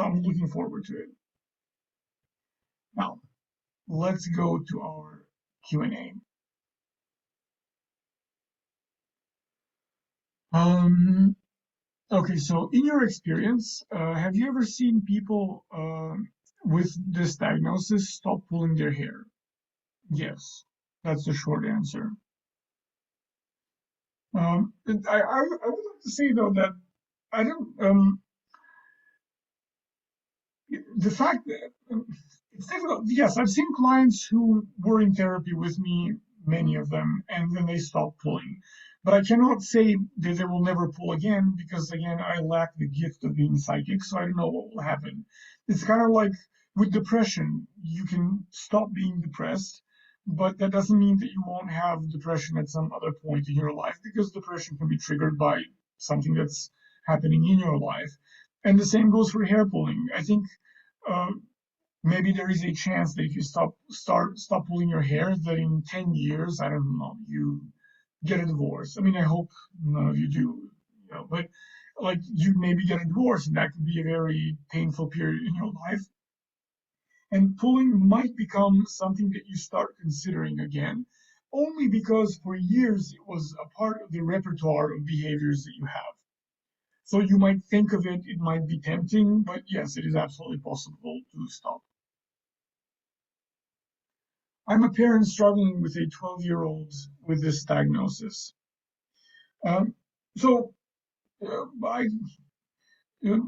So I'm looking forward to it. Now, let's go to our Q&A. Okay, so in your experience, have you ever seen people with this diagnosis stop pulling their hair? Yes, that's the short answer. I would like to say though that I don't the fact that it's difficult. Yes, I've seen clients who were in therapy with me, many of them, and then they stopped pulling. But I cannot say that they will never pull again because, again, I lack the gift of being psychic, so I don't know what will happen. It's kind of like with depression, you can stop being depressed, but that doesn't mean that you won't have depression at some other point in your life because depression can be triggered by something that's happening in your life. And the same goes for hair pulling. I think uh, maybe there is a chance that if you stop pulling your hair, that in 10 years, I don't know, you get a divorce. I mean, I hope none of you do, but like you maybe get a divorce, and that could be a very painful period in your life. And pulling might become something that you start considering again, only because for years it was a part of the repertoire of behaviors that you have. So you might think of it, it might be tempting, but yes, it is absolutely possible to stop. I'm a parent struggling with a 12-year-old with this diagnosis. Um, so, I,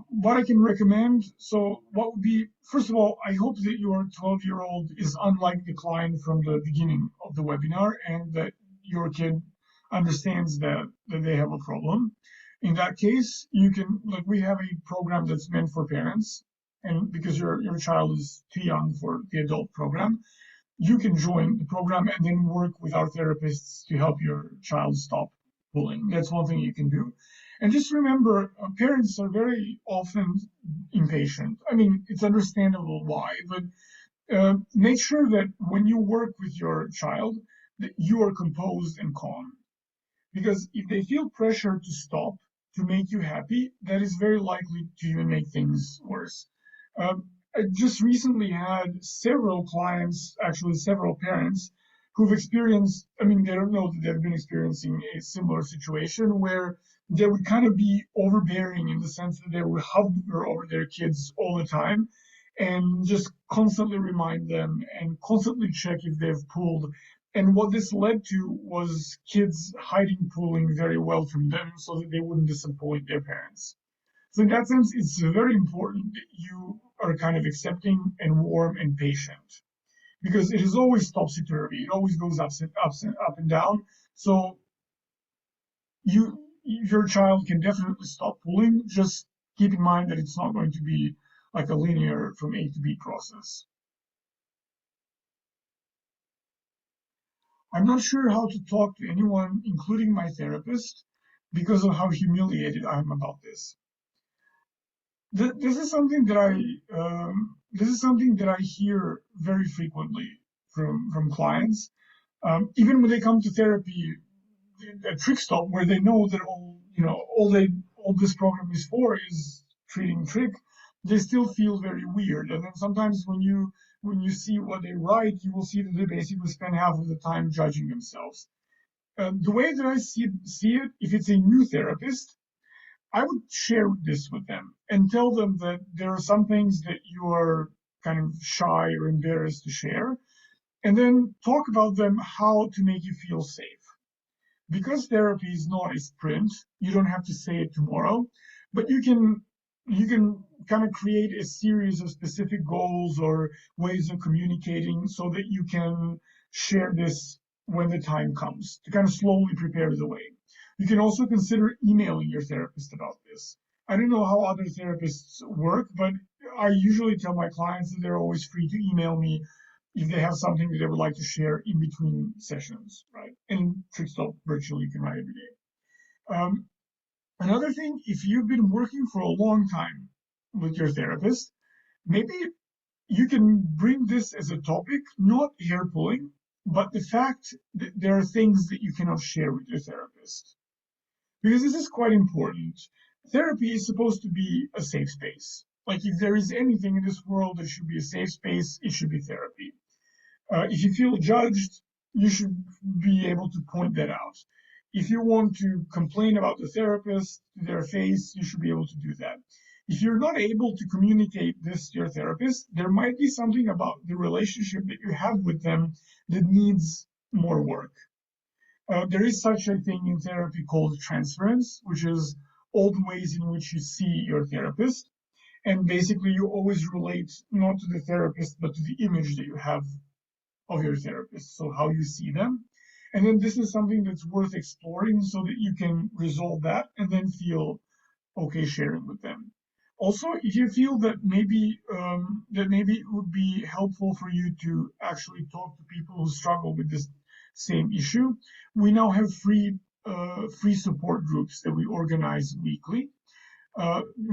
what I can recommend, so what would be, first of all, I hope that your 12-year-old is unlike the client from the beginning of the webinar and that your kid understands that they have a problem. In that case, you can, like, we have a program that's meant for parents, and because your child is too young for the adult program, you can join the program and then work with our therapists to help your child stop bullying. That's one thing you can do. And just remember, parents are very often impatient. I mean, it's understandable why, but make sure that when you work with your child, that you are composed and calm. Because if they feel pressure to stop to make you happy, that is very likely to even make things worse. I just recently had several clients, actually several parents, who've experienced, I mean, they don't know that they've been experiencing a similar situation where they would kind of be overbearing in the sense that they would hover over their kids all the time and just constantly remind them and constantly check if they've pulled. And what this led to was kids hiding pulling very well from them so that they wouldn't disappoint their parents. So in that sense, it's very important that you are kind of accepting and warm and patient because it is always topsy-turvy. It always goes up and down. So your child can definitely stop pulling. Just keep in mind that it's not going to be like a linear from A to B process. I'm not sure how to talk to anyone, including my therapist, because of how humiliated I am about this. This is something that I hear very frequently from clients. Even when they come to therapy, a trick stop where they know that all this program is for is treating trick, they still feel very weird. And then sometimes when you see what they write, you will see that they basically spend half of the time judging themselves. The way that I see it, if it's a new therapist, I would share this with them and tell them that there are some things that you are kind of shy or embarrassed to share, and then talk about them how to make you feel safe. Because therapy is not a sprint, you don't have to say it tomorrow, but you can kind of create a series of specific goals or ways of communicating so that you can share this when the time comes to kind of slowly prepare the way. You can also consider emailing your therapist about this. I don't know how other therapists work, but I usually tell my clients that they're always free to email me if they have something that they would like to share in between sessions, right? And TrickStop virtually you can write every day. Another thing, if you've been working for a long time with your therapist, maybe you can bring this as a topic, not hair pulling, but the fact that there are things that you cannot share with your therapist. Because this is quite important. Therapy is supposed to be a safe space. Like if there is anything in this world that should be a safe space, it should be therapy. If you feel judged, you should be able to point that out. If you want to complain about the therapist to their face, you should be able to do that. If you're not able to communicate this to your therapist, there might be something about the relationship that you have with them that needs more work. There is such a thing in therapy called transference, which is all the ways in which you see your therapist. And basically, you always relate not to the therapist, but to the image that you have of your therapist, so how you see them. And then this is something that's worth exploring so that you can resolve that and then feel okay sharing with them. Also, if you feel that maybe it would be helpful for you to actually talk to people who struggle with this same issue, we now have free support groups that we organize weekly.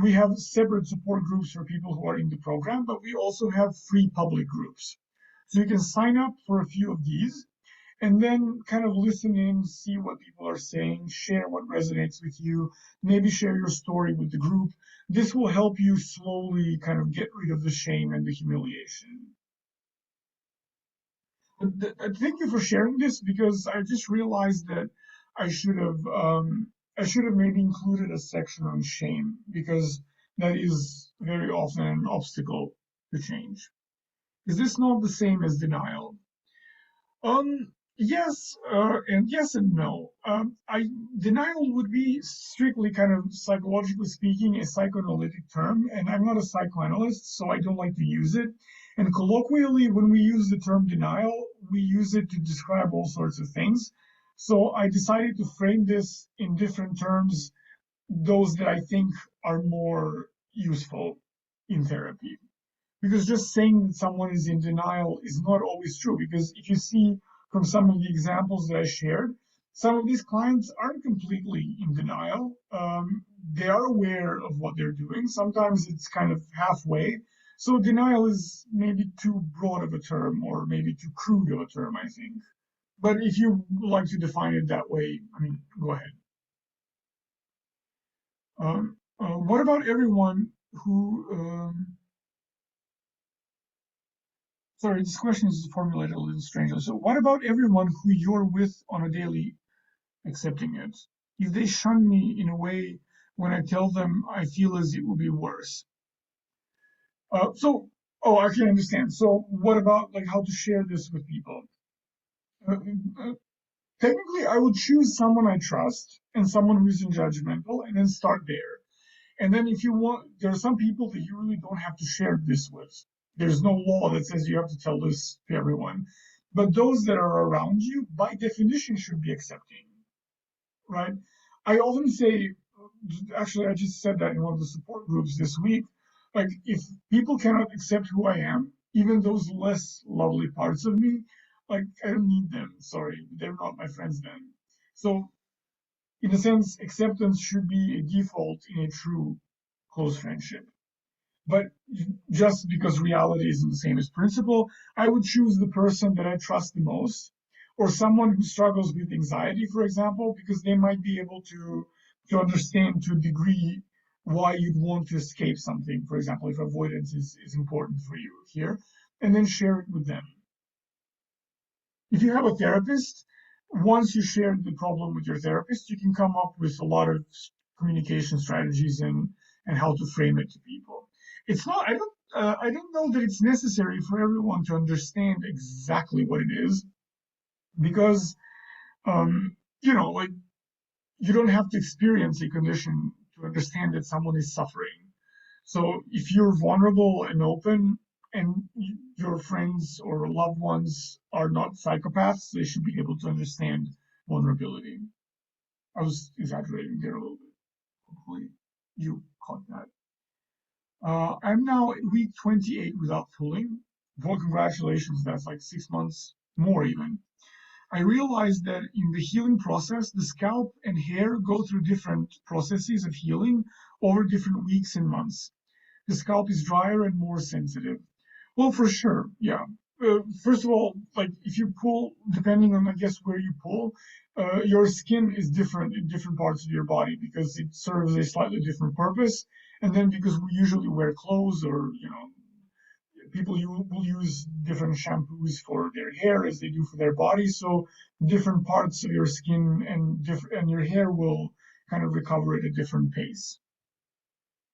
We have separate support groups for people who are in the program, but we also have free public groups. So you can sign up for a few of these and then kind of listen in, see what people are saying, share what resonates with you, maybe share your story with the group. This will help you slowly kind of get rid of the shame and the humiliation. Thank you for sharing this because I just realized that I should have I should have maybe included a section on shame because that is very often an obstacle to change. Is this not the same as denial? Yes, and yes and no. I Denial would be strictly kind of psychologically speaking a psychoanalytic term, and I'm not a psychoanalyst, so I don't like to use it. And colloquially, when we use the term denial, we use it to describe all sorts of things. So I decided to frame this in different terms, those that I think are more useful in therapy because just saying that someone is in denial is not always true. Because if you see from some of the examples that I shared, some of these clients aren't completely in denial. They are aware of what they're doing. Sometimes it's kind of halfway. So denial is maybe too broad of a term or maybe too crude of a term, I think. But if you like to define it that way, I mean, go ahead. What about everyone who sorry, this question is formulated a little strangely. So, what about everyone who you're with on a daily accepting it? If they shun me in a way when I tell them I feel as it will be worse. Oh, I can understand. So, what about like how to share this with people? Uh, uh, Technically, I would choose someone I trust and someone who isn't judgmental, and then start there. And then if you want, there are some people that you really don't have to share this with. There's no law that says you have to tell this to everyone. But those that are around you, by definition, should be accepting, right? I often say, actually, I just said that in one of the support groups this week. Like, if people cannot accept who I am, even those less lovely parts of me, like, I don't need them. Sorry, they're not my friends then. So in a sense, acceptance should be a default in a true close friendship. But just because reality isn't the same as principle, I would choose the person that I trust the most, or someone who struggles with anxiety, for example, because they might be able to understand to a degree why you'd want to escape something. For example, if avoidance is important for you here, and then share it with them. If you have a therapist, once you share the problem with your therapist, you can come up with a lot of communication strategies and how to frame it to people. It's not. I don't know that it's necessary for everyone to understand exactly what it is because like you don't have to experience a condition to understand that someone is suffering. So if you're vulnerable and open and your friends or loved ones are not psychopaths, they should be able to understand vulnerability. I was exaggerating there a little bit. Hopefully you caught that. I'm now at week 28 without pulling. Well, congratulations, that's like 6 months more even. I realized that in the healing process, the scalp and hair go through different processes of healing over different weeks and months. The scalp is drier and more sensitive. Well, for sure, yeah. First of all, like if you pull, depending on I guess where you pull, your skin is different in different parts of your body because it serves a slightly different purpose. And then because we usually wear clothes, or people will use different shampoos for their hair as they do for their body, so different parts of your skin and your hair will kind of recover at a different pace.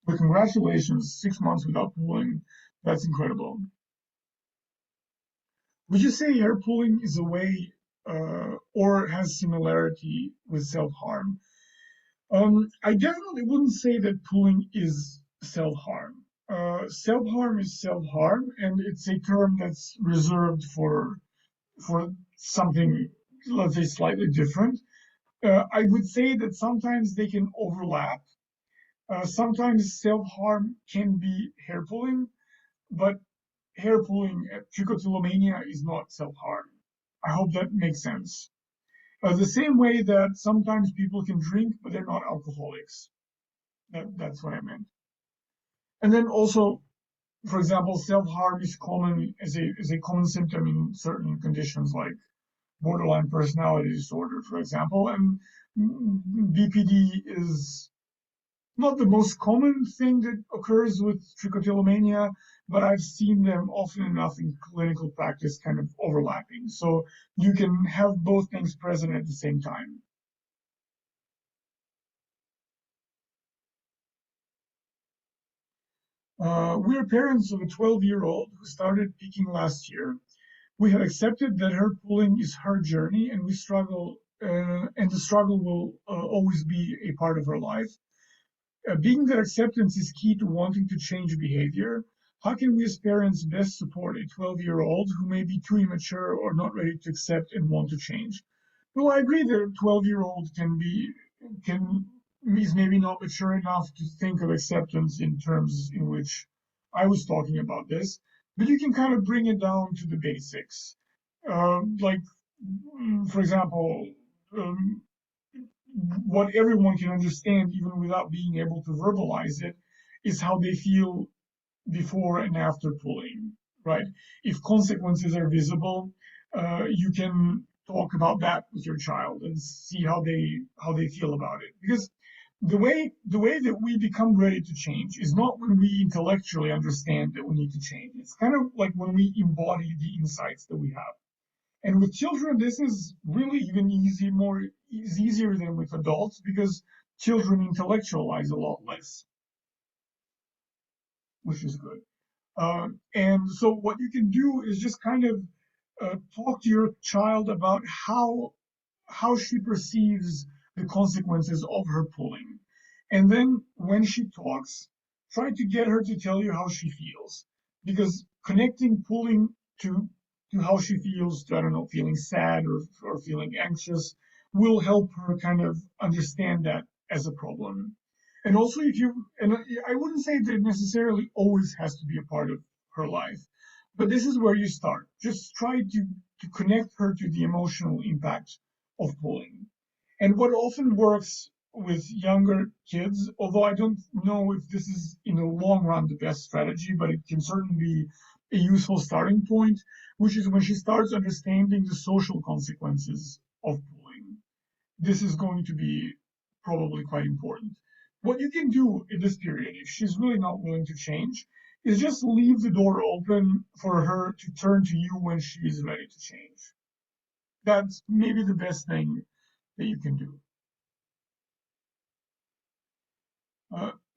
But congratulations, 6 months without pulling. That's incredible. Would you say hair pulling is a way or has similarity with self-harm? I definitely wouldn't say that pulling is self-harm. Self-harm is self-harm, and it's a term that's reserved for something, let's say, slightly different. I would say that sometimes they can overlap. Sometimes self-harm can be hair pulling, but hair pulling, trichotillomania is not self-harm. I hope that makes sense. The same way that sometimes people can drink, but they're not alcoholics. That's what I meant. And then also, for example, self-harm is common as a common symptom in certain conditions like borderline personality disorder, for example. And BPD is not the most common thing that occurs with trichotillomania, but I've seen them often enough in clinical practice kind of overlapping. So you can have both things present at the same time. We're parents of a 12-year-old who started peaking last year. We have accepted that her pulling is her journey, and and the struggle will always be a part of her life. Being that acceptance is key to wanting to change behavior, how can we as parents best support a 12-year-old who may be too immature or not ready to accept and want to change? Well, I agree that a 12-year-old can is maybe not mature enough to think of acceptance in terms in which I was talking about this, but you can kind of bring it down to the basics. Like, for example, um, what everyone can understand, even without being able to verbalize it, is how they feel before and after pulling, right? If consequences are visible, you can talk about that with your child and see how they feel about it. Because the way that we become ready to change is not when we intellectually understand that we need to change. It's kind of like when we embody the insights that we have. And with children, this is really even is easier than with adults because children intellectualize a lot less, which is good. And so what you can do is just kind of talk to your child about how she perceives the consequences of her pulling. And then when she talks, try to get her to tell you how she feels. Because connecting pulling to to how she feels, to, I don't know, feeling sad or feeling anxious, will help her kind of understand that as a problem. And also, and I wouldn't say that it necessarily always has to be a part of her life, but this is where you start. Just try to connect her to the emotional impact of pulling. And what often works with younger kids, although I don't know if this is in the long run the best strategy, but it can certainly be a useful starting point, which is when she starts understanding the social consequences of pulling. This is going to be probably quite important. What you can do in this period, if she's really not willing to change, is just leave the door open for her to turn to you when she is ready to change. That's maybe the best thing that you can do.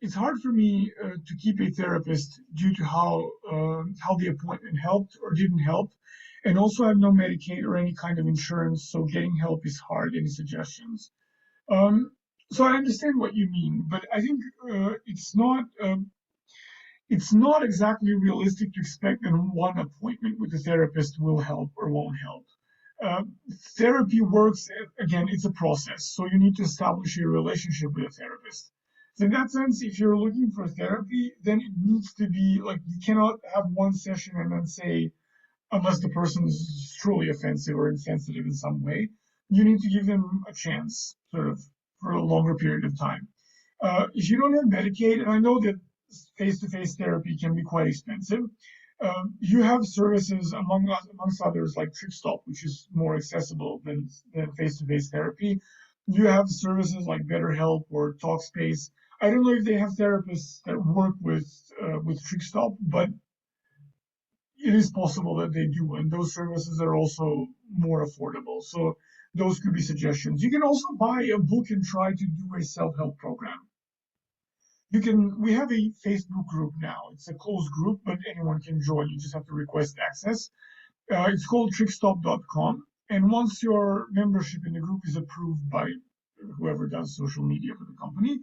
It's hard for me to keep a therapist due to how the appointment helped or didn't help, and also I have no Medicaid or any kind of insurance, so getting help is hard. Any suggestions? Um, so I understand what you mean, but I think it's not exactly realistic to expect that one appointment with a therapist will help or won't help. Uh, Therapy works, again, it's a process. So you need to establish a relationship with a therapist. So in that sense, if you're looking for therapy, then it needs to be like you cannot have one session and then say, unless the person is truly offensive or insensitive in some way, you need to give them a chance, sort of, for a longer period of time. If you don't have Medicaid, and I know that face-to-face therapy can be quite expensive, you have services amongst others like TrickStop, which is more accessible than face-to-face therapy. You have services like BetterHelp or Talkspace. I don't know if they have therapists that work with TrickStop, but it is possible that they do, and those services are also more affordable. So those could be suggestions. You can also buy a book and try to do a self-help program. We have a Facebook group now. It's a closed group, but anyone can join. You just have to request access. It's called trickstop.com. And once your membership in the group is approved by whoever does social media for the company,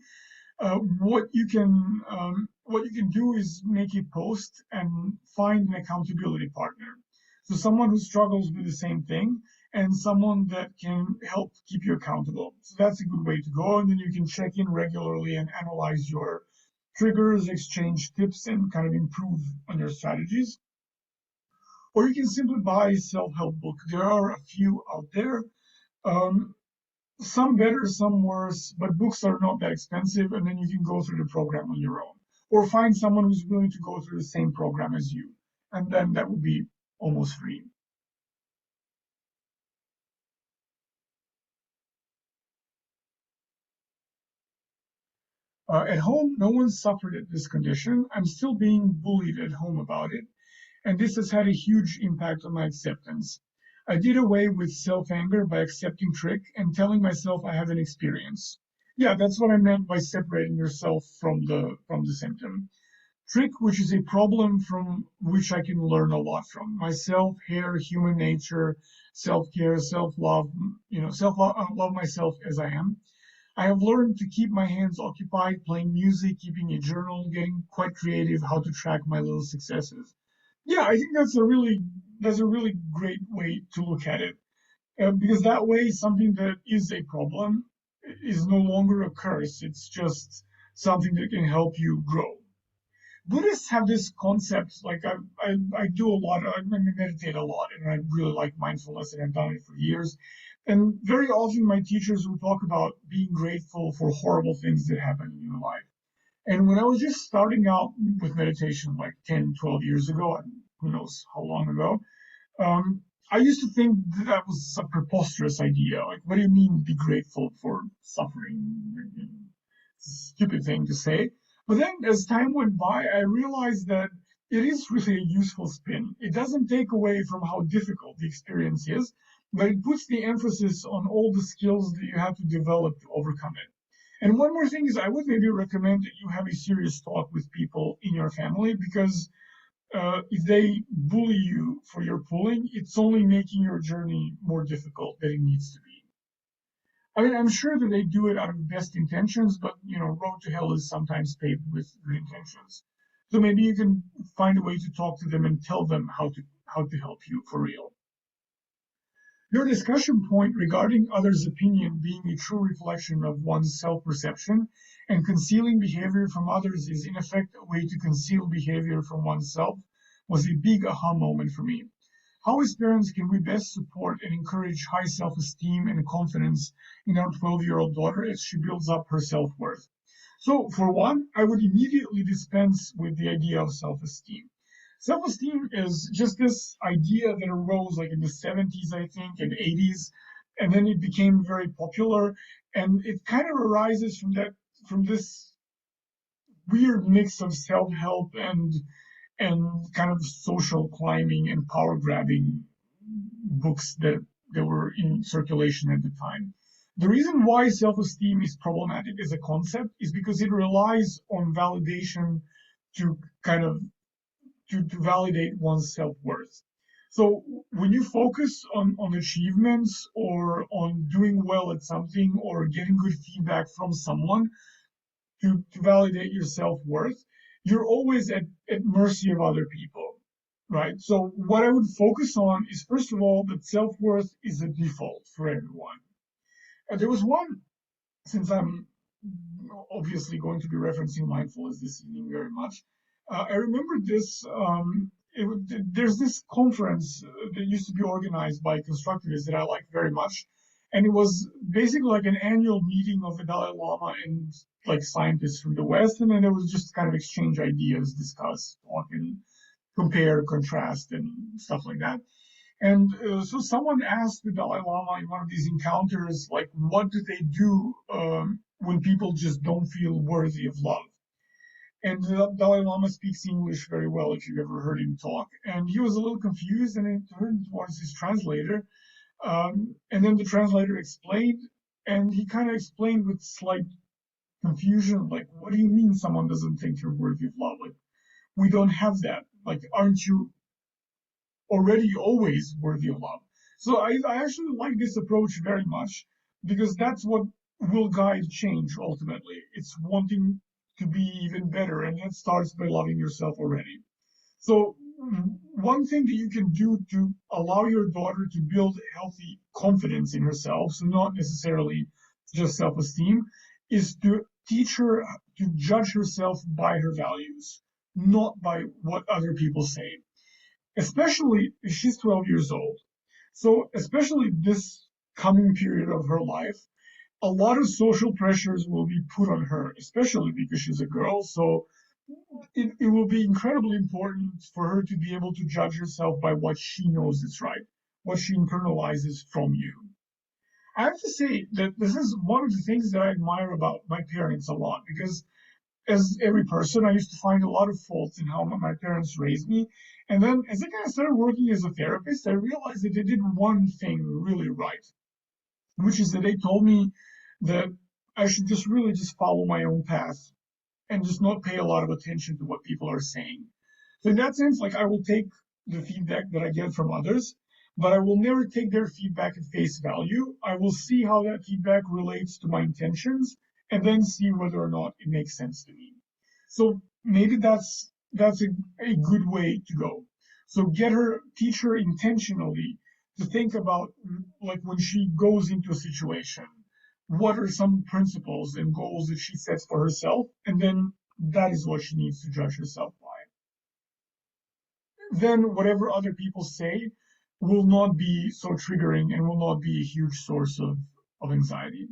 what you can do is make a post and find an accountability partner. So someone who struggles with the same thing and someone that can help keep you accountable. So that's a good way to go. And then you can check in regularly and analyze your triggers, exchange tips, and kind of improve on your strategies. Or you can simply buy a self-help book. There are a few out there. Um, some better, some worse, but books are not that expensive, and then you can go through the program on your own. Or find someone who's willing to go through the same program as you, and then that would be almost free. At home, no one suffered at this condition. I'm still being bullied at home about it, and this has had a huge impact on my acceptance. I did away with self-anger by accepting trick and telling myself I have an experience. Yeah, that's what I meant by separating yourself from the symptom. Trick, which is a problem from which I can learn a lot from myself, hair, human nature, self-care, self-love, love myself as I am. I have learned to keep my hands occupied, playing music, keeping a journal, getting quite creative, how to track my little successes. Yeah, I think that's a really great way to look at it, because that way something that is a problem is no longer a curse. It's just something that can help you grow. Buddhists have this concept, like I do a lot, I meditate a lot, and I really like mindfulness, and I've done it for years. And very often my teachers will talk about being grateful for horrible things that happen in your life. And when I was just starting out with meditation, like 10, 12 years ago, and who knows how long ago, I used to think that was a preposterous idea. Like, what do you mean be grateful for suffering? Stupid thing to say. But then as time went by, I realized that it is really a useful spin. It doesn't take away from how difficult the experience is, but it puts the emphasis on all the skills that you have to develop to overcome it. And one more thing is, I would maybe recommend that you have a serious talk with people in your family, because if they bully you for your pulling, it's only making your journey more difficult than it needs to be. I mean, I'm sure that they do it out of best intentions, but road to hell is sometimes paved with good intentions. So maybe you can find a way to talk to them and tell them how to help you for real. Your discussion point regarding others' opinion being a true reflection of one's self-perception and concealing behavior from others is in effect a way to conceal behavior from oneself was a big aha moment for me. How as parents can we best support and encourage high self-esteem and confidence in our 12-year-old daughter as she builds up her self-worth? So for one, I would immediately dispense with the idea of self-esteem. Self-esteem is just this idea that arose like in the 70s, I think, and 80s, and then it became very popular. And it kind of arises from this weird mix of self-help and kind of social climbing and power grabbing books that were in circulation at the time. The reason why self-esteem is problematic as a concept is because it relies on validation to kind of to validate one's self-worth. So when you focus on achievements or on doing well at something or getting good feedback from someone to validate your self-worth, you're always at mercy of other people, right? So what I would focus on is, first of all, that self-worth is a default for everyone. And there was one, since I'm obviously going to be referencing mindfulness this evening very much. I remember this. There's this conference that used to be organized by constructivists that I like very much, and it was basically like an annual meeting of the Dalai Lama and like scientists from the West, and then it was just kind of exchange ideas, discuss, talk, and compare, contrast, and stuff like that. And so someone asked the Dalai Lama in one of these encounters, like, what do they do when people just don't feel worthy of love. And the Dalai Lama speaks English very well if you've ever heard him talk. And he was a little confused and he turned towards his translator. And then the translator explained, and he kind of explained with slight confusion, like, what do you mean someone doesn't think you're worthy of love? Like, we don't have that. Like, aren't you already always worthy of love? So I actually like this approach very much because that's what will guide change ultimately. It's wanting to be even better, and that starts by loving yourself already. So, one thing that you can do to allow your daughter to build healthy confidence in herself, so not necessarily just self esteem, is to teach her to judge herself by her values, not by what other people say, especially if she's 12 years old. So, especially this coming period of her life, a lot of social pressures will be put on her, especially because she's a girl. So, it will be incredibly important for her to be able to judge herself by what she knows is right, what she internalizes from you. I have to say that this is one of the things that I admire about my parents a lot because, as every person, I used to find a lot of faults in how my parents raised me. And then, as I kind of started working as a therapist, I realized that they did one thing really right, which is that they told me that I should just really just follow my own path and just not pay a lot of attention to what people are saying. So in that sense, like I will take the feedback that I get from others, but I will never take their feedback at face value. I will see how that feedback relates to my intentions and then see whether or not it makes sense to me. So maybe that's a good way to go. So teach her intentionally to think about like when she goes into a situation, what are some principles and goals that she sets for herself, and then that is what she needs to judge herself by. Then whatever other people say will not be so triggering and will not be a huge source of anxiety.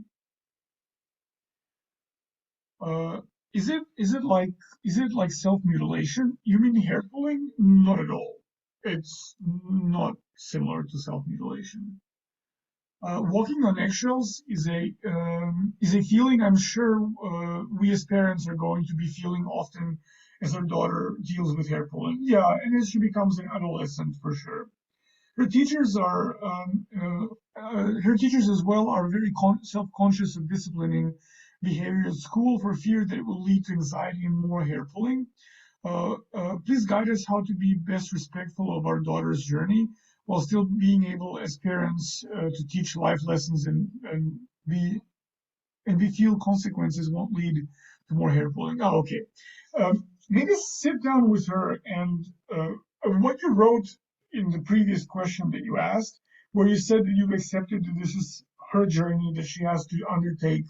Uh, is it like self-mutilation? You mean hair pulling? Not at all. It's not similar to self-mutilation. Walking on eggshells is a feeling I'm sure we as parents are going to be feeling often as our daughter deals with hair pulling. Yeah, and as she becomes an adolescent, for sure. Her teachers are her teachers as well are very self-conscious of disciplining behavior at school for fear that it will lead to anxiety and more hair pulling. Please guide us how to be best respectful of our daughter's journey while still being able as parents to teach life lessons be and we feel consequences won't lead to more hair pulling. Oh, okay. Maybe sit down with her and what you wrote in the previous question that you asked, where you said that you've accepted that this is her journey that she has to undertake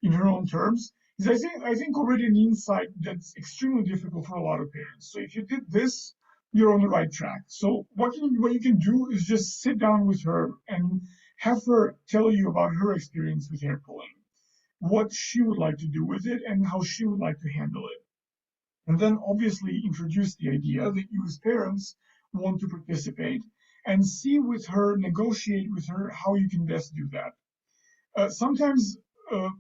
in her own terms, is I think already an insight that's extremely difficult for a lot of parents. So if you did this, you're on the right track. So what you can do is just sit down with her and have her tell you about her experience with hair pulling, what she would like to do with it, and how she would like to handle it. And then obviously introduce the idea that you as parents want to participate and see with her, negotiate with her how you can best do that. Sometimes uh,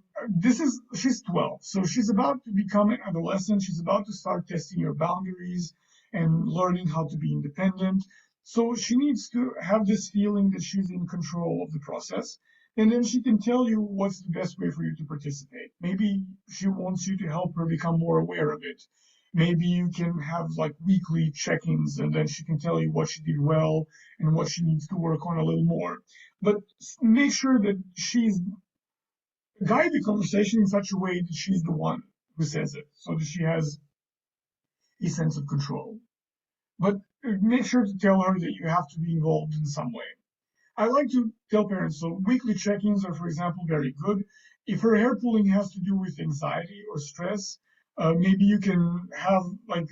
she's 12, so she's about to become an adolescent. She's about to start testing your boundaries and learning how to be independent. So she needs to have this feeling that she's in control of the process. And then she can tell you what's the best way for you to participate. Maybe she wants you to help her become more aware of it. Maybe you can have like weekly check-ins and then she can tell you what she did well and what she needs to work on a little more. But make sure that she's guide the conversation in such a way that she's the one who says it, so that she has a sense of control. But make sure to tell her that you have to be involved in some way. I like to tell parents so weekly check ins are, for example, very good. If her hair pulling has to do with anxiety or stress, maybe you can have, like,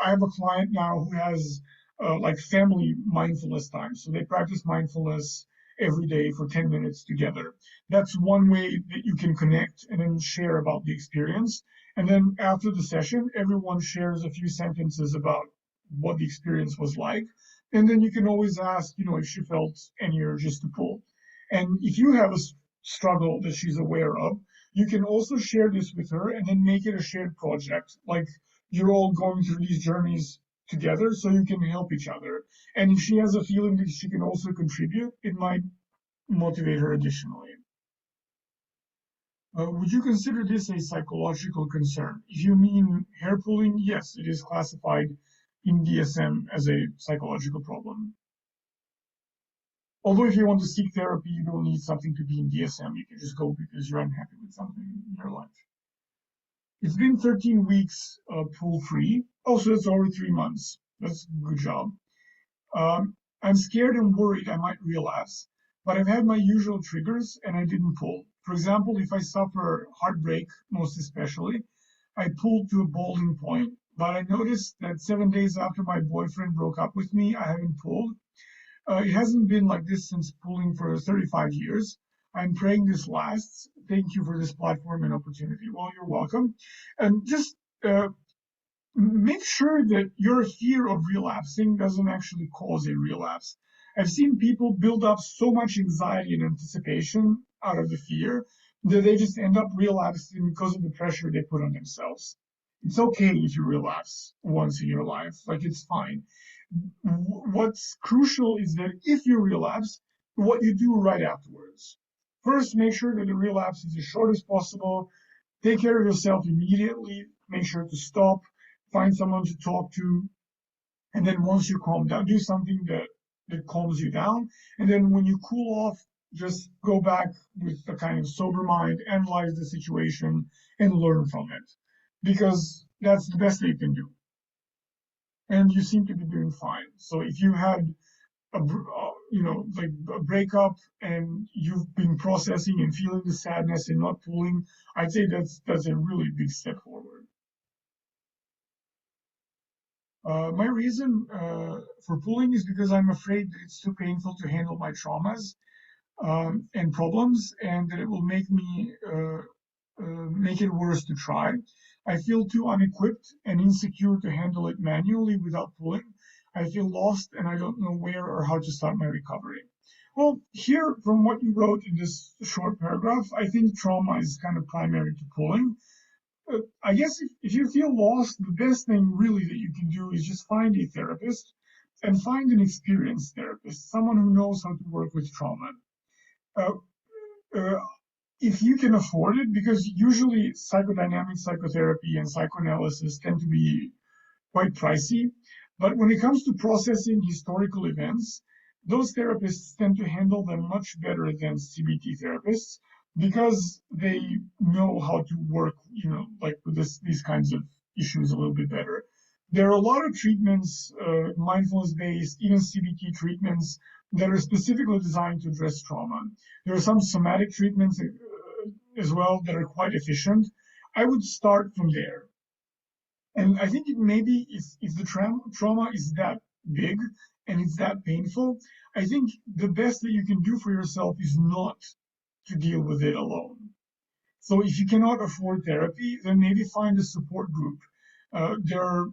I have a client now who has like family mindfulness time. So they practice mindfulness every day for 10 minutes together. That's one way that you can connect and then share about the experience. And then after the session, everyone shares a few sentences about what the experience was like, and then you can always ask, if she felt any urges to pull. And if you have a struggle that she's aware of, You can also share this with her and then make it a shared project. Like you're all going through these journeys together so you can help each other. And if she has a feeling that she can also contribute, it might motivate her additionally. Would you consider this a psychological concern? If you mean hair pulling, yes, it is classified in DSM as a psychological problem. Although if you want to seek therapy, you don't need something to be in DSM. You can just go because you're unhappy with something in your life. It's been 13 weeks pull free. Oh, so that's over 3 months. That's a good job. I'm scared and worried I might relapse, but I've had my usual triggers and I didn't pull. For example, if I suffer heartbreak, most especially, I pulled to a boiling point. But I noticed that 7 days after my boyfriend broke up with me, I haven't pulled. It hasn't been like this since pulling for 35 years. I'm praying this lasts. Thank you for this platform and opportunity. Well, you're welcome. And just make sure that your fear of relapsing doesn't actually cause a relapse. I've seen people build up so much anxiety and anticipation out of the fear that they just end up relapsing because of the pressure they put on themselves. It's okay if you relapse once in your life, like it's fine. What's crucial is that if you relapse, what you do right afterwards. First, make sure that the relapse is as short as possible. Take care of yourself immediately. Make sure to stop, find someone to talk to, and then once you calm down, do something that calms you down. And then when you cool off, just go back with a kind of sober mind, analyze the situation, and learn from it, because that's the best that you can do. And you seem to be doing fine. So if you had like a breakup and you've been processing and feeling the sadness and not pulling, I'd say that's a really big step forward. My reason for pulling is because I'm afraid that it's too painful to handle my traumas and problems, and that it will make it worse to try. I feel too unequipped and insecure to handle it manually without pulling. I feel lost and I don't know where or how to start my recovery. Well, here, from what you wrote in this short paragraph, I think trauma is kind of primary to pulling. I guess if you feel lost, the best thing really that you can do is just find a therapist and find an experienced therapist, someone who knows how to work with trauma. Uh, uh, if you can afford it, because usually psychodynamic psychotherapy and psychoanalysis tend to be quite pricey. But when it comes to processing historical events, those therapists tend to handle them much better than CBT therapists because they know how to work, like with these kinds of issues a little bit better. There are a lot of treatments, mindfulness-based, even CBT treatments that are specifically designed to address trauma. There are some somatic treatments as well that are quite efficient. I would start from there. And I think it maybe if the trauma is that big and it's that painful, I think the best that you can do for yourself is not to deal with it alone. So if you cannot afford therapy, then maybe find a support group. There are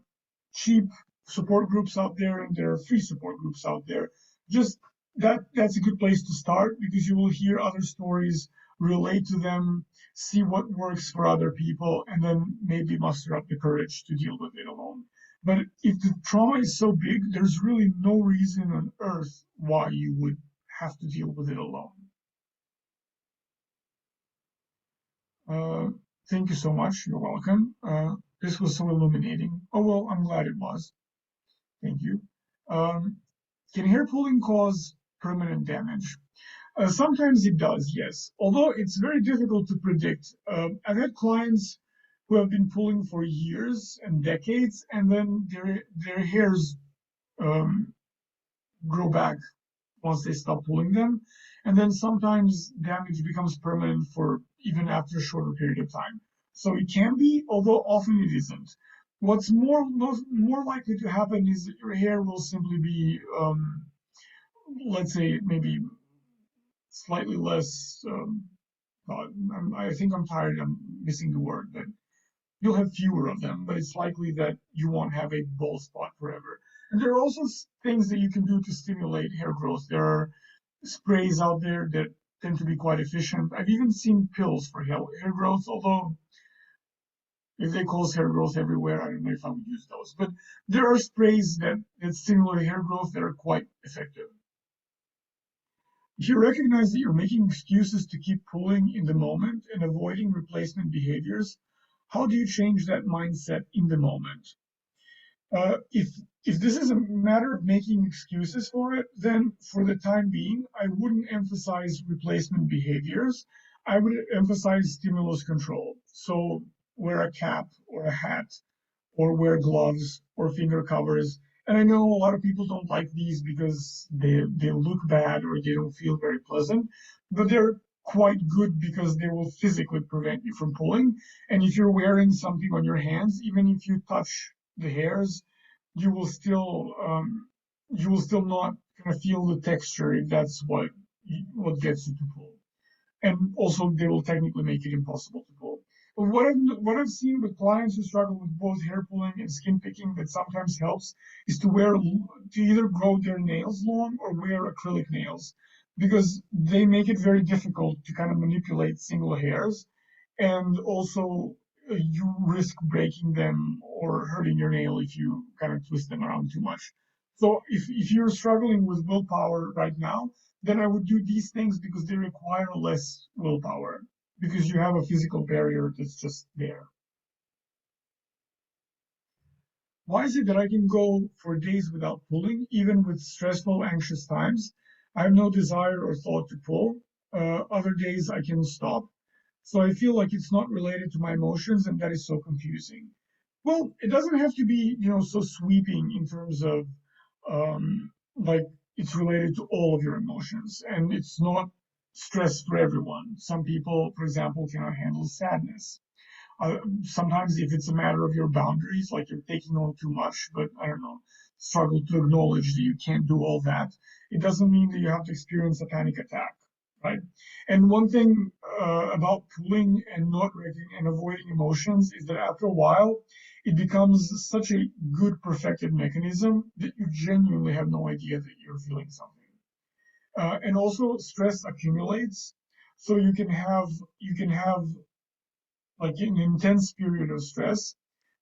cheap support groups out there and there are free support groups out there. Just that's a good place to start because you will hear other stories, relate to them, see what works for other people, and then maybe muster up the courage to deal with it alone. But if the trauma is so big, there's really no reason on earth why you would have to deal with it alone. Uh, Thank you so much. You're welcome. This was so illuminating. Oh, well, I'm glad it was. Thank you. Um, can hair pulling cause permanent damage? Sometimes it does, yes. Although it's very difficult to predict. I've had clients who have been pulling for years and decades, and then their hairs um, grow back once they stop pulling them. And then sometimes damage becomes permanent for even after a shorter period of time. So it can be, although often it isn't. What's more likely to happen is that your hair will simply be, let's say, maybe slightly less. I think I'm tired. I'm missing the word, but you'll have fewer of them. But it's likely that you won't have a bald spot forever. And there are also things that you can do to stimulate hair growth. There are sprays out there that tend to be quite efficient. I've even seen pills for hair growth, although if they cause hair growth everywhere, I don't know if I would use those. But there are sprays that stimulate hair growth that are quite effective. If you recognize that you're making excuses to keep pulling in the moment and avoiding replacement behaviors, how do you change that mindset in the moment? If this is a matter of making excuses for it, then for the time being, I wouldn't emphasize replacement behaviors. I would emphasize stimulus control. So wear a cap or a hat or wear gloves or finger covers. And I know a lot of people don't like these because they look bad or they don't feel very pleasant, but they're quite good because they will physically prevent you from pulling. And if you're wearing something on your hands, even if you touch the hairs, you will still not kind of feel the texture if that's what gets you to pull. And also they will technically make it impossible to pull. But what I've seen with clients who struggle with both hair pulling and skin picking that sometimes helps is to either grow their nails long or wear acrylic nails, because they make it very difficult to kind of manipulate single hairs, and also you risk breaking them or hurting your nail if you kind of twist them around too much. So if you're struggling with willpower right now, then I would do these things because they require less willpower, because you have a physical barrier that's just there. Why is it that I can go for days without pulling, even with stressful, anxious times? I have no desire or thought to pull. Other days I can stop. So I feel like it's not related to my emotions, and that is so confusing. Well, it doesn't have to be, so sweeping in terms of like it's related to all of your emotions, and it's not stress for everyone. Some people, for example, cannot handle sadness. Sometimes if it's a matter of your boundaries, like you're taking on too much, but I don't know, struggle to acknowledge that you can't do all that, it doesn't mean that you have to experience a panic attack, right? And one thing about pulling and not and avoiding emotions is that after a while, it becomes such a good perfected mechanism that you genuinely have no idea that you're feeling something. And also stress accumulates, so you can have like an intense period of stress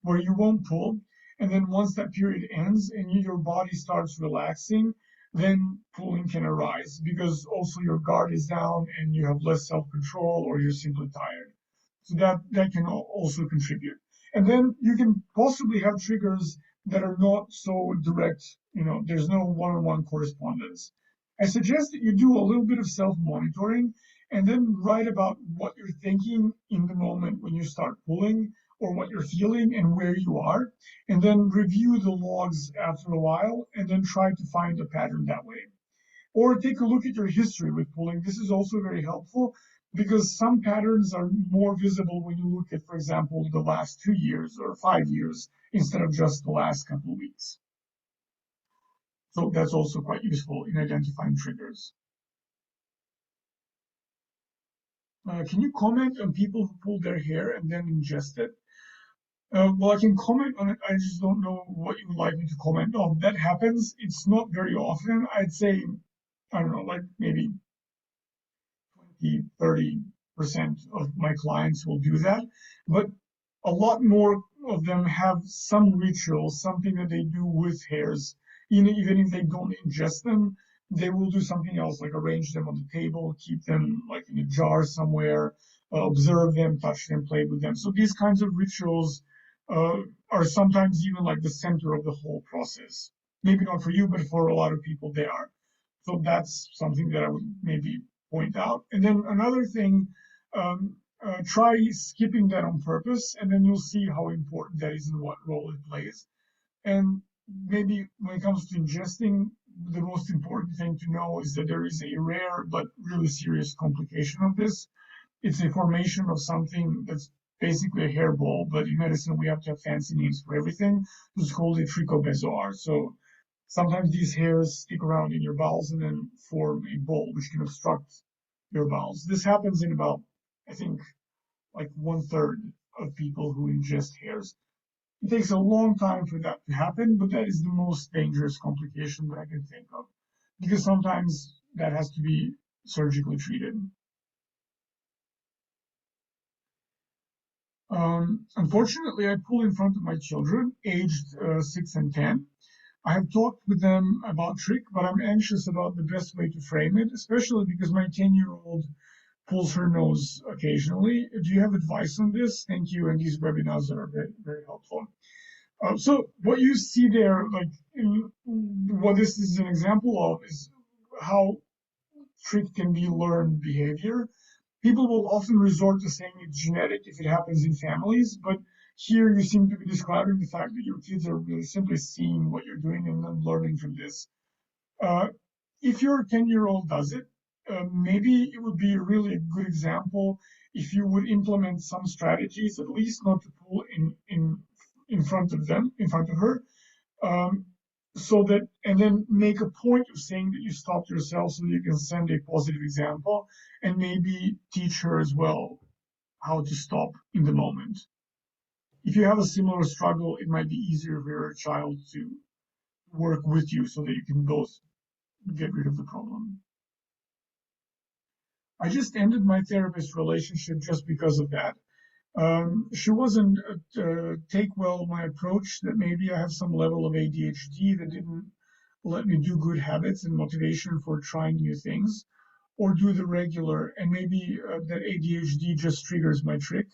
where you won't pull. And then once that period ends and your body starts relaxing, then pulling can arise because also your guard is down and you have less self-control or you're simply tired. So that can also contribute. And then you can possibly have triggers that are not so direct, there's no one-on-one correspondence. I suggest that you do a little bit of self-monitoring and then write about what you're thinking in the moment when you start pulling, or what you're feeling and where you are, and then review the logs after a while and then try to find a pattern that way. Or take a look at your history with pulling. This is also very helpful because some patterns are more visible when you look at, for example, the last 2 years or 5 years instead of just the last couple of weeks. So that's also quite useful in identifying triggers. Can you comment on people who pull their hair and then ingest it? Well, I can comment on it. I just don't know what you would like me to comment on. That happens. It's not very often. I'd say, I don't know, like maybe 20, 30% of my clients will do that. But a lot more of them have some ritual, something that they do with hairs. Even if they don't ingest them, they will do something else, like arrange them on the table, keep them like in a jar somewhere, observe them, touch them, play with them. So these kinds of rituals are sometimes even like the center of the whole process. Maybe not for you, but for a lot of people they are. So that's something that I would maybe point out. And then another thing, try skipping that on purpose, and then you'll see how important that is and what role it plays. And maybe when it comes to ingesting, the most important thing to know is that there is a rare but really serious complication of this. It's a formation of something that's basically a hairball, but in medicine we have to have fancy names for everything. It's called a trichobezoar. So sometimes these hairs stick around in your bowels and then form a ball, which can obstruct your bowels. This happens in about, I think, like 1/3 of people who ingest hairs. It takes a long time for that to happen, but that is the most dangerous complication that I can think of, because sometimes that has to be surgically treated. Unfortunately, I pull in front of my children, aged 6 and 10. I have talked with them about trick, but I'm anxious about the best way to frame it, especially because my 10-year-old pulls her nose occasionally. Do you have advice on this? Thank you. And these webinars are very, very helpful. So what you see there, like what this is an example of, is how trick can be learned behavior. People will often resort to saying it's genetic if it happens in families, but here you seem to be describing the fact that your kids are really simply seeing what you're doing and then learning from this. Uh, if your 10-year-old does it, maybe it would be really a good example if you would implement some strategies, at least not to pull in front of them, in front of her, um, so that, and then make a point of saying that you stopped yourself so that you can send a positive example and maybe teach her as well how to stop in the moment. If you have a similar struggle, it might be easier for your child to work with you so that you can both get rid of the problem. I just ended my therapist relationship just because of that. She wasn't take well my approach that maybe I have some level of ADHD that didn't let me do good habits and motivation for trying new things or do the regular, and maybe that ADHD just triggers my trick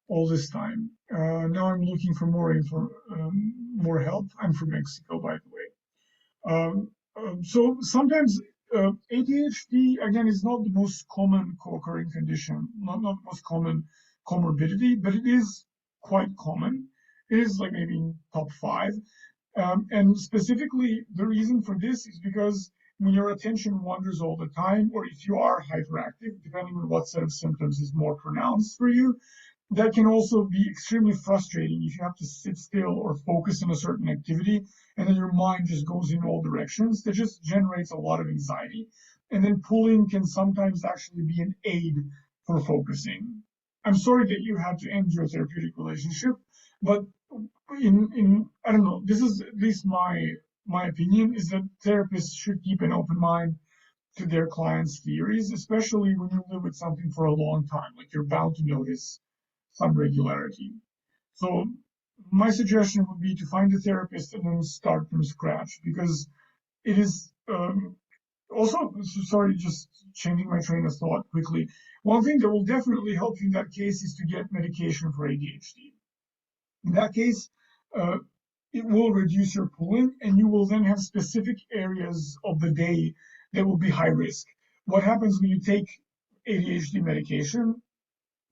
all this time. Now I'm looking for more help. I'm from Mexico, by the way. So sometimes ADHD, again, is not the most common co-occurring condition, not the most common comorbidity, but it is quite common. It is like maybe in top five. And specifically, the reason for this is because when your attention wanders all the time, or if you are hyperactive, depending on what set of symptoms is more pronounced for you, that can also be extremely frustrating if you have to sit still or focus on a certain activity and then your mind just goes in all directions. That just generates a lot of anxiety. And then pulling can sometimes actually be an aid for focusing. I'm sorry that you had to end your therapeutic relationship, but in I don't know, this is at least my opinion is that therapists should keep an open mind to their clients' theories, especially when you live with something for a long time. Like you're bound to notice some regularity. So my suggestion would be to find a therapist and then start from scratch because it is also, sorry, just changing my train of thought quickly. One thing that will definitely help you in that case is to get medication for ADHD. In that case, uh, it will reduce your pulling and you will then have specific areas of the day that will be high risk. What happens when you take ADHD medication?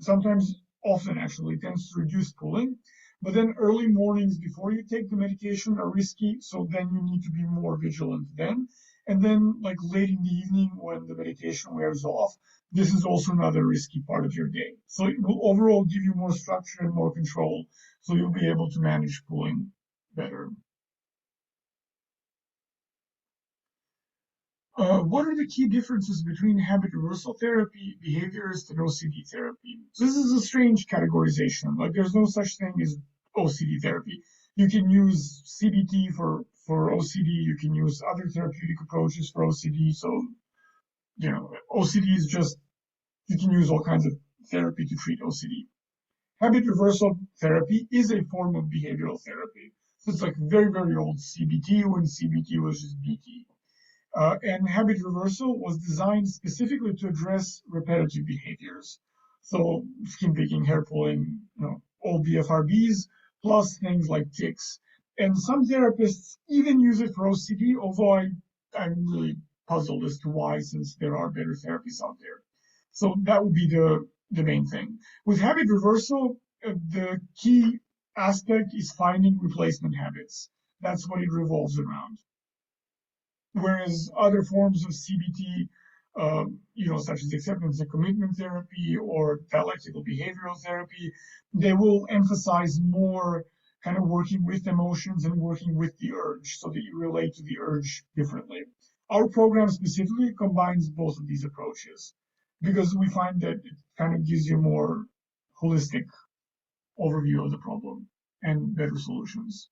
Sometimes, often actually, tends to reduce pulling. But then early mornings before you take the medication are risky, so then you need to be more vigilant then. And then, like late in the evening when the medication wears off, this is also another risky part of your day. So it will overall give you more structure and more control, so you'll be able to manage pulling better. What are the key differences between habit reversal therapy, behaviorist, and OCD therapy? So this is a strange categorization. Like there's no such thing as OCD therapy. You can use CBT for OCD. You can use other therapeutic approaches for OCD. So OCD is just you can use all kinds of therapy to treat OCD. Habit reversal therapy is a form of behavioral therapy. So it's like very, very old CBT when CBT was just BT. And habit reversal was designed specifically to address repetitive behaviors. So skin picking, hair pulling, all BFRBs, plus things like tics. And some therapists even use it for OCD, although I'm really puzzled as to why, since there are better therapies out there. So that would be the main thing. With habit reversal, the key aspect is finding replacement habits. That's what it revolves around. Whereas other forms of CBT, such as acceptance and commitment therapy or dialectical behavioral therapy, they will emphasize more kind of working with emotions and working with the urge so that you relate to the urge differently. Our program specifically combines both of these approaches because we find that it kind of gives you more holistic overview of the problem and better solutions.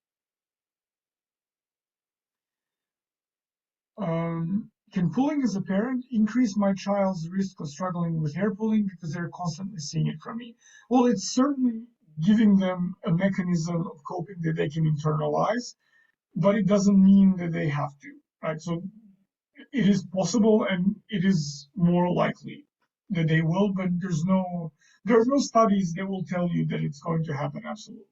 can pulling as a parent increase my child's risk of struggling with hair pulling because they're constantly seeing it from me? Well, it's certainly giving them a mechanism of coping that they can internalize, but it doesn't mean that they have to, right? So it is possible and it is more likely that they will, but there's no studies that will tell you that it's going to happen absolutely.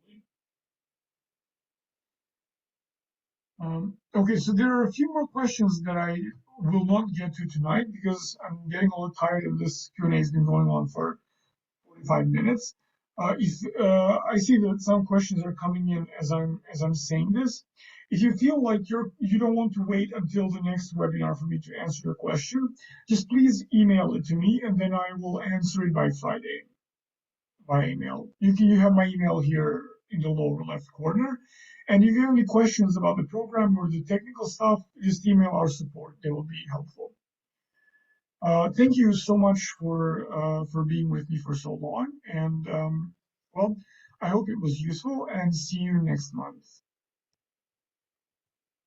Okay, so there are a few more questions that I will not get to tonight because I'm getting a little tired of this Q&A has been going on for 45 minutes. I see that some questions are coming in as I'm saying this. If you feel like you don't want to wait until the next webinar for me to answer your question, just please email it to me and then I will answer it by Friday by email. You have my email here in the lower left corner. And if you have any questions about the program or the technical stuff, just email our support. They will be helpful. Thank you so much for being with me for so long. And well, I hope it was useful and see you next month.